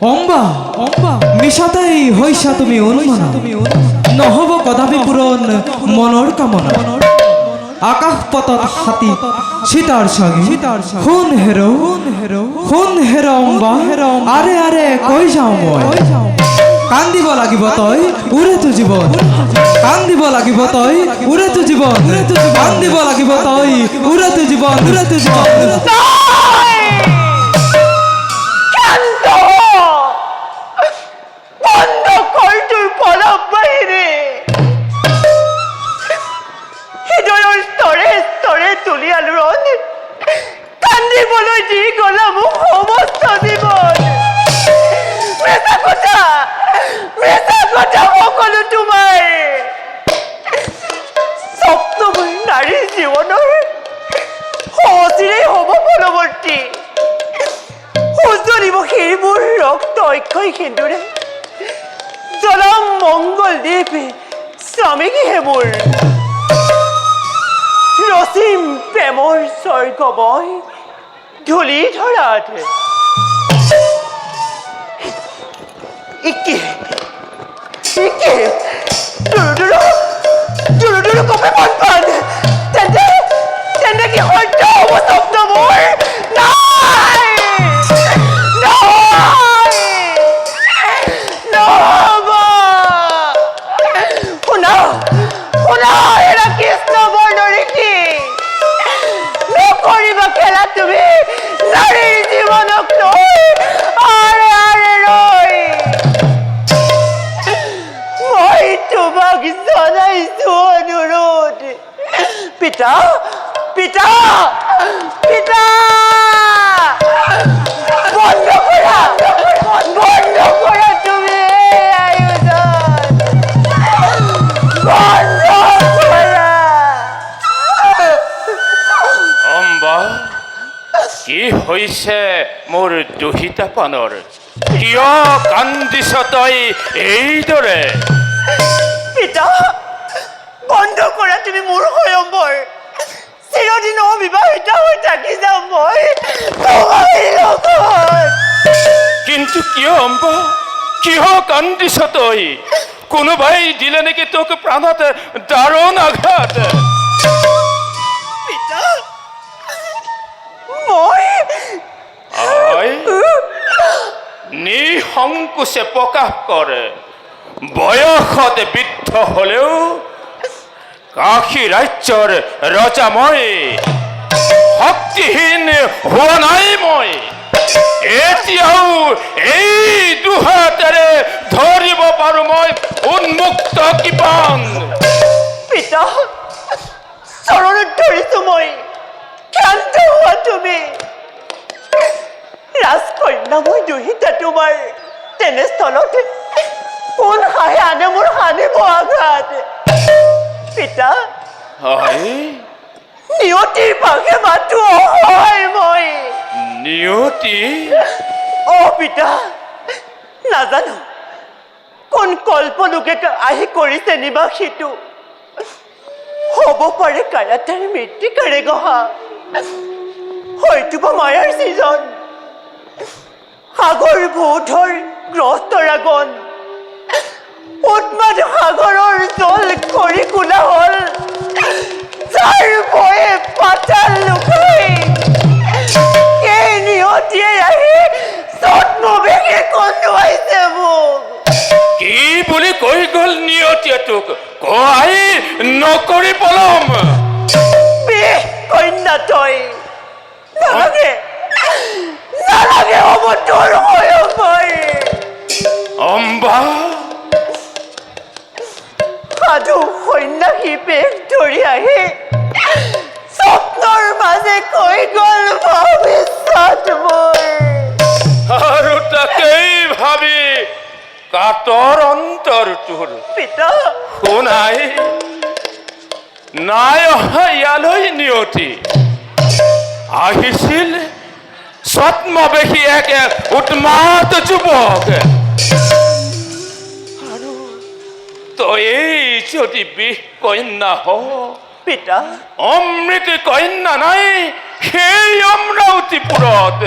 অম্বা মিছাতেই হৈছা তুমি উন্মনা নহব কদাপি পূৰণ মনৰ কামনা আকাশ পতত হাতী সীতাৰ সঙ্গে শুন হেৰ অম্বা আৰে আৰে কৈ যাওঁ মই কান্দিব লাগিব তই উৰেতো জীৱন কান্দিব লাগিব তই উৰেতো জীৱন কান্দিব লাগিব তই উৰেতো জীৱন বন্ধ কৰ তোৰ পলক বাহিৰে হৃদয়েৰ স্তৰে স্তৰে তুলি আলোড়ন কান্দিবলৈ দি গলা মোক সমস্ত জীৱন মিছা কথা সকলো তোমাৰ স্বপ্নময়ী নাৰীৰ জীৱনৰ অচিৰেই হ'ব ফলৱৰ্তী উজ্জ্বলিব সেইবোৰ ৰক্ত অক্ষয় সিন্দুৰে জলম মংগল দ্বীপ স্বামীকি সেইবোৰ ৰচিম প্ৰেমৰ স্বৰ্গময় ধূলি ধৰাত ইকি দুৰু কপে মন তেন্তে কি সত্য হ'ব স্বপ্ন মোৰ নাই নহ'ব শুনা এৰা কৃষ্ণ বৰ্ণৰিষি নকৰিবা খেলা তুমি নাৰীৰ জীৱনক লৈ আৰে আৰে ৰৈ মই তোমাক জনাইছো অনুৰোধ পিতা বন্ধ কৰা তুমি এই আয়োজন বন্ধ কৰা অম্বা কি হৈছে মোৰ দুহিতা পানৰ কিয় কান্দিছ তই এইদৰে পিতা বন্ধ কৰা তুমি মোৰ সয়ম্বৰ চিৰদিন অবিবাহিত হৈ থাকি যাম মই তোমাৰ লগত কিন্তু কিয় অম্বা কিয় কান্দিছ তই কোনোবাই দিলে নেকি তোক প্ৰাণত দাৰুণ আঘাত পিতা মই নিসংকোচে প্ৰকাশ কৰে বয়সত বৃদ্ধ হলেও কাশী ৰাজ্যৰ ৰজা মই শক্তিহীন হোৱা নাই মই এতিয়াও এই দুহাতেৰে ধৰিব পাৰো মই উন্মুক্ত কৃপান পিতা চৰণত ধৰিছো মই ক্ষান্ত হোৱা তুমি ৰাজকন্যা মই দুহিতা তোমাৰ তেনেস্থলত কোন হাঁহে আনে মোৰ সানিব আঘাত পিতা নিয়তিৰ পাশে মাতো অসহায় মই নিয়তি পিতা নাজানো কোন কল্পলোকে আহি কৰিছে নিবাসীটো হ'ব পাৰে কায়াতাৰ মৃত্তিকাৰে গঢ়া হয়তোবা মায়াৰ সৃজন সাগৰ ভৌধৰ গ্ৰস্তৰাগন উন্মাদ সাগৰৰ জল কৰি কোলা হল যাৰ ভয়ে পাতাল লুকাই এই নিয়তিয়ে আহি ছদ্মবেগে কন্দুৱাইছে মোক কি বুলি কৈ গ'ল নিয়তিয়ে তোক কৈ নকৰি পলম বিহ কন্যা তই নালাগে হ'ব তোৰ সয়ম্বৰ অম্বা সাধু সন্যাসী বেশ ধৰি আহি স্বপ্নৰ মাজে কৈ গ'ল ভৱিষ্যত মোৰ আৰু তাকেই ভাবি কাতৰ অন্তৰ তোৰ পিতা শুনাই নাই অহা ইয়ালৈ নিয়তি আহিছিল ছদ্মবেশী এক উন্মাদ যুৱক আৰু তই যদি বিষ কন্যা হ পিতা অমৃত কন্যা নাই সেই অমৰাৱতীপুৰত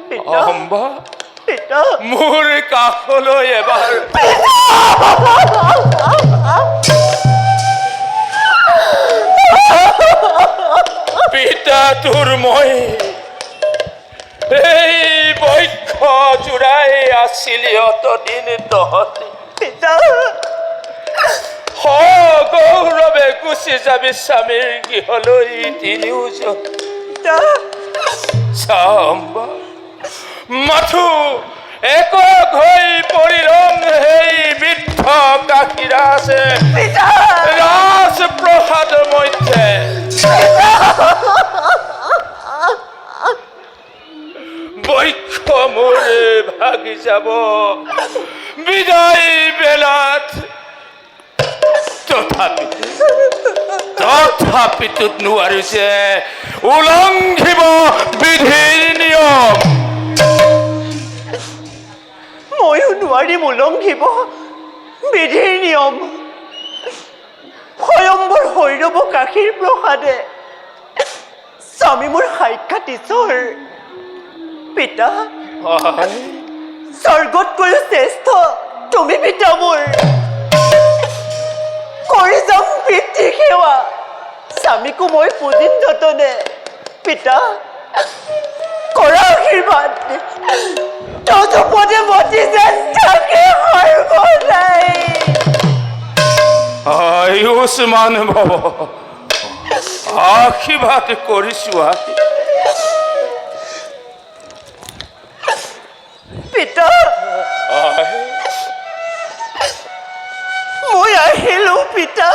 পিতা অম্বা পিতা মোৰ কাষলৈ এবাৰ পিতা তোৰ মই এই বক্ষ জোৰাই আছিলি অতদিন তহঁতি পিতা গৌৰৱে গুচি যাবি স্বামীৰ গৃহলৈ তিনিওজন পিতা চাম্বা মাথো একক হৈ পৰিৰং সেই বৃদ্ধ কাশীৰাজে পিতা ৰাজপ্ৰসাদ মধ্যে বক্ষ মোৰে ভাগি যাব বিদায় বেলাত তথাপিতো নোৱাৰো যে উলংঘিব বিধিৰ নিয়ম ময়ো নোৱাৰিম উলংঘিব বিধিৰ নিয়ম স্বয়ম্বৰ হৈৰব কাশীৰ প্ৰসাদে স্বামী মোৰ সাক্ষাৎ ঈশ্বৰ পিতা স্বৰ্গতকৈও শ্ৰেষ্ঠ তুমি পিতা মোৰ কৰি যাম পিতৃ সেৱা স্বামীকো মই পুজিম যতনে পিতা কৰা আশীৰ্বাদ তদুপদে মতি যেন থাকে সৰ্বদাই আয়ুষ্মান ভৱ আশীৰ্বাদ কৰিছো পিতা মই আহিলো পিতা